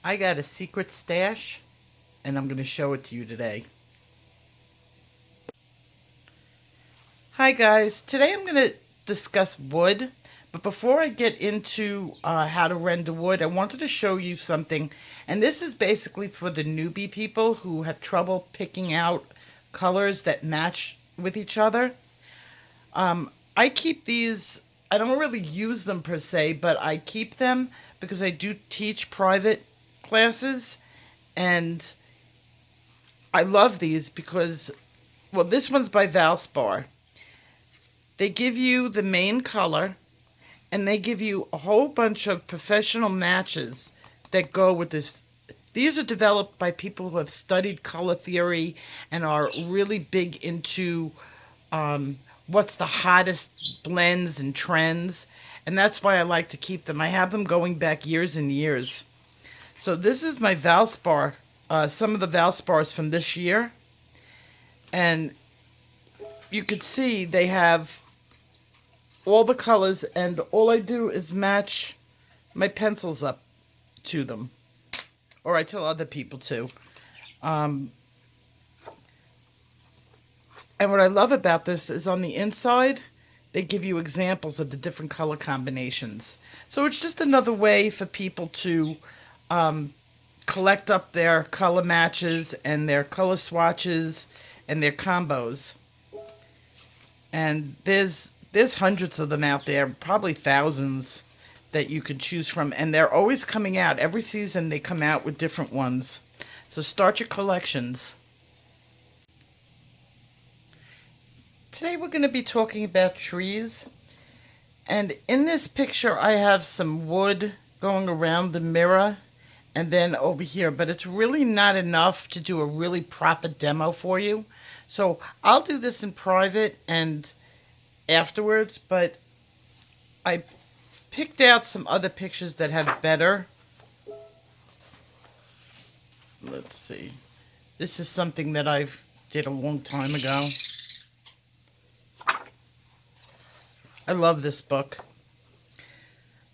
I got a secret stash and I'm going to show it to you today. Hi guys, today I'm going to discuss wood, but before I get into how to render wood, I wanted to show you something, and this is basically for the newbie people who have trouble picking out colors that match with each other. I keep these, I don't really use them per se, but I keep them because I do teach private classes, and I love these because, well, this one's by Valspar. They give you the main color and they give you a whole bunch of professional matches that go with this. These are developed by people who have studied color theory and are really big into what's the hottest blends and trends. And that's why I like to keep them. I have them going back years and years. So this is my Valspar, some of the Valspars from this year. And you could see they have all the colors, and all I do is match my pencils up to them, or I tell other people to. And what I love about this is on the inside they give you examples of the different color combinations, so it's just another way for people to collect up their color matches and their color swatches and their combos. And there's hundreds of them out there, probably thousands that you can choose from, and they're always coming out. Every season they come out with different ones. So start your collections. Today we're going to be talking about trees. And in this picture I have some wood going around the mirror and then over here, but it's really not enough to do a really proper demo for you. So I'll do this in private and afterwards, but I picked out some other pictures that have better. Let's see. This is something that I did a long time ago. I love this book.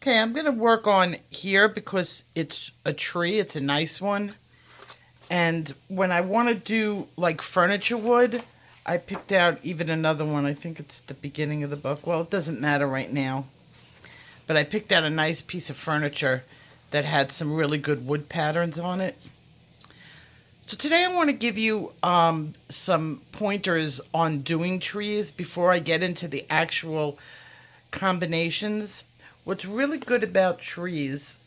Okay, I'm going to work on here because it's a tree. It's a nice one. And when I want to do like furniture wood, I picked out even another one. I think it's the beginning of the book. Well, it doesn't matter right now. But I picked out a nice piece of furniture that had some really good wood patterns on it. So today I want to give you some pointers on doing trees before I get into the actual combinations. What's really good about trees,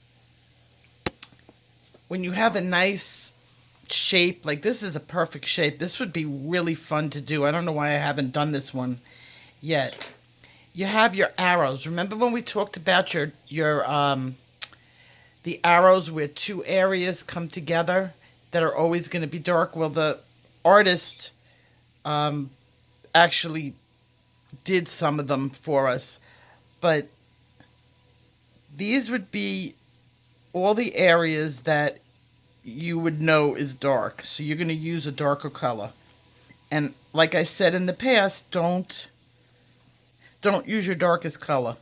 when you have a nice shape, like this is a perfect shape. This would be really fun to do. I don't know why I haven't done this one yet. You have your arrows. Remember when we talked about your the arrows where two areas come together that are always going to be dark? Well, the artist actually did some of them for us, but these would be all the areas that you would know is dark. So you're going to use a darker color. And like I said in the past, don't use your darkest color.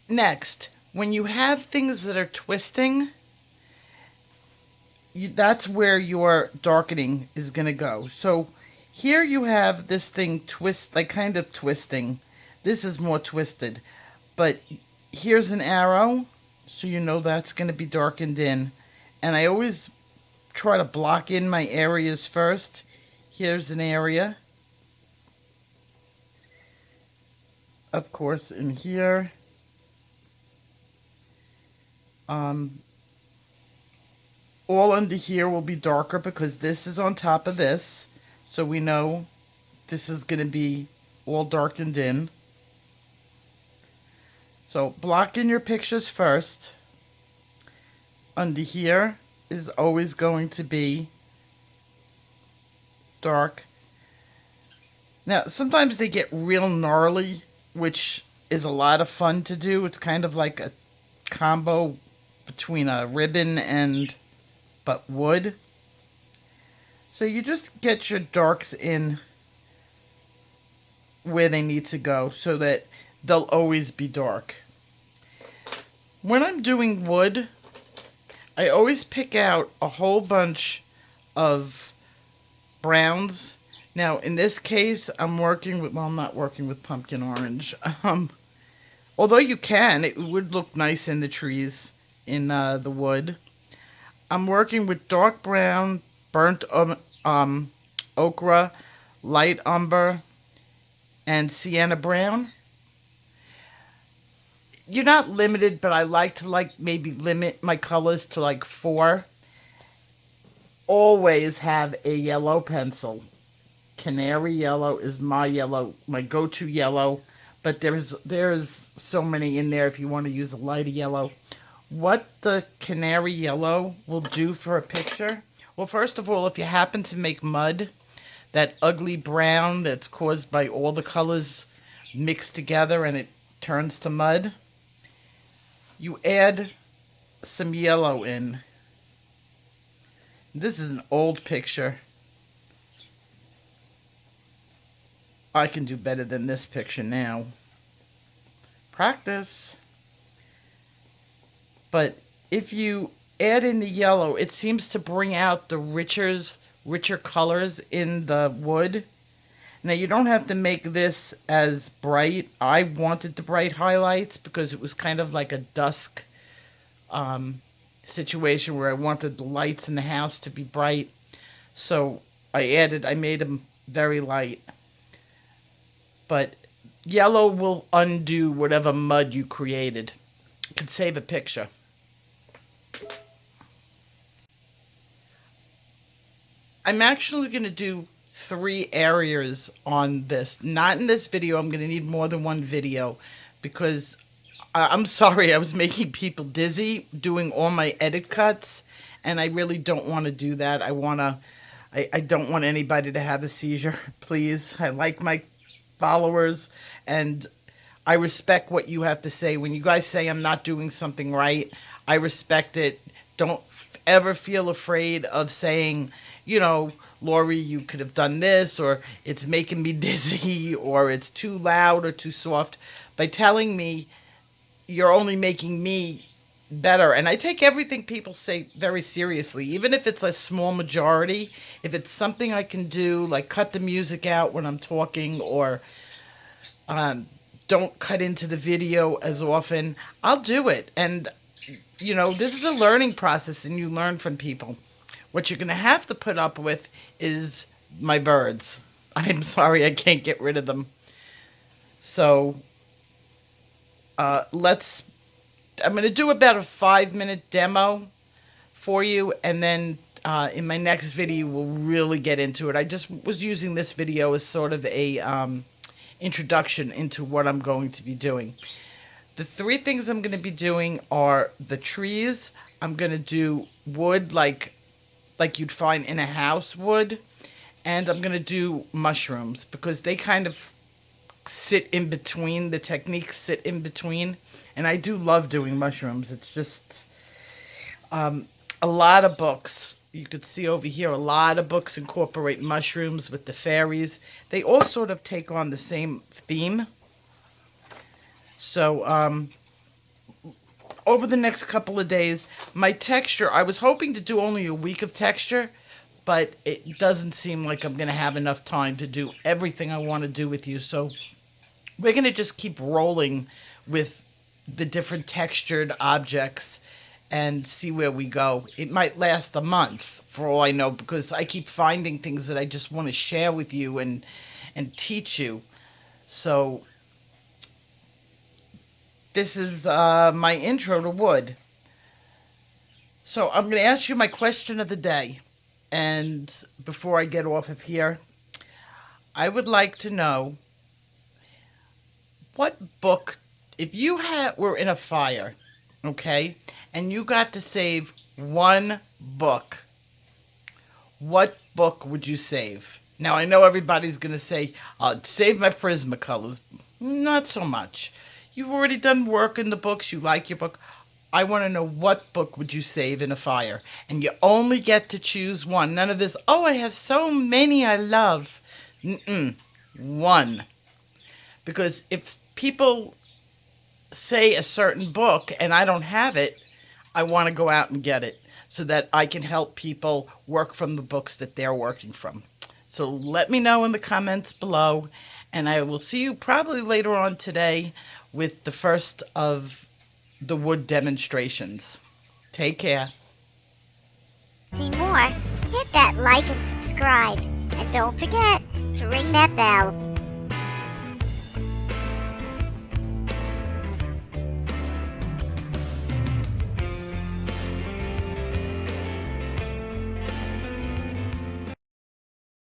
Next, when you have things that are twisting, that's where your darkening is going to go. So here you have this thing like kind of twisting. This is more twisted. But here's an arrow, so you know that's going to be darkened in. And I always try to block in my areas first. Here's an area. Of course, in here. All under here will be darker because this is on top of this. So we know this is going to be all darkened in. So block in your pictures first. Under here is always going to be dark. Now, sometimes they get real gnarly, which is a lot of fun to do. It's kind of like a combo between a ribbon and but wood. So you just get your darks in where they need to go so that they'll always be dark. When I'm doing wood, I always pick out a whole bunch of browns. Now, in this case, I'm working with, well, I'm not working with pumpkin orange. Although you can, it would look nice in the trees, in the wood. I'm working with dark brown, burnt ochre, light umber, and sienna brown. You're not limited, but I like to maybe limit my colors to like 4. Always have a yellow pencil. Canary yellow is my go-to yellow, but there's so many in there if you want to use a lighter yellow. What the canary yellow will do for a picture? Well, first of all, if you happen to make mud, that ugly brown that's caused by all the colors mixed together and it turns to mud, you add some yellow in. This is an old picture. I can do better than this picture now. Practice. But if you add in the yellow, it seems to bring out the richer colors in the wood. Now, you don't have to make this as bright. I wanted the bright highlights because it was kind of like a dusk situation where I wanted the lights in the house to be bright. So I made them very light. But yellow will undo whatever mud you created. It could save a picture. I'm actually going to do 3 areas on this. Not in this video. I'm going to need more than one video because I'm sorry, I was making people dizzy doing all my edit cuts, and I really don't want to do that. I don't want anybody to have a seizure, please. I like my followers, and I respect what you have to say. When you guys say I'm not doing something right, I respect it. Don't ever feel afraid of saying, Lori, you could have done this, or it's making me dizzy, or it's too loud or too soft. By telling me, you're only making me better. And I take everything people say very seriously, even if it's a small majority. If it's something I can do, like cut the music out when I'm talking, or don't cut into the video as often, I'll do it. And, this is a learning process, and you learn from people. What you're going to have to put up with is my birds. I'm sorry, I can't get rid of them. So, I'm going to do about a 5-minute demo for you, and then in my next video, we'll really get into it. I just was using this video as sort of a introduction into what I'm going to be doing. The 3 things I'm going to be doing are the trees. I'm going to do wood like you'd find in a house wood, and I'm going to do mushrooms because they kind of sit in between. The techniques sit in between, and I do love doing mushrooms. It's just a lot of books. You could see over here, a lot of books incorporate mushrooms with the fairies. They all sort of take on the same theme. So over the next couple of days, my texture, I was hoping to do only a week of texture, but it doesn't seem like I'm going to have enough time to do everything I want to do with you. So we're going to just keep rolling with the different textured objects and see where we go. It might last a month for all I know, because I keep finding things that I just want to share with you and teach you. So this is my intro to wood. So I'm going to ask you my question of the day. And before I get off of here, I would like to know, what book, if you were in a fire, okay, and you got to save one book, what book would you save? Now, I know everybody's going to say, I'd save my Prismacolors. Not so much. You've already done work in the books. You like your book. I want to know, what book would you save in a fire? And you only get to choose one. None of this, oh, I have so many I love. One. Because if people say a certain book and I don't have it, I want to go out and get it so that I can help people work from the books that they're working from. So let me know in the comments below, and I will see you probably later on today with the first of the wood demonstrations. Take care. See more, hit that like and subscribe. And don't forget to ring that bell.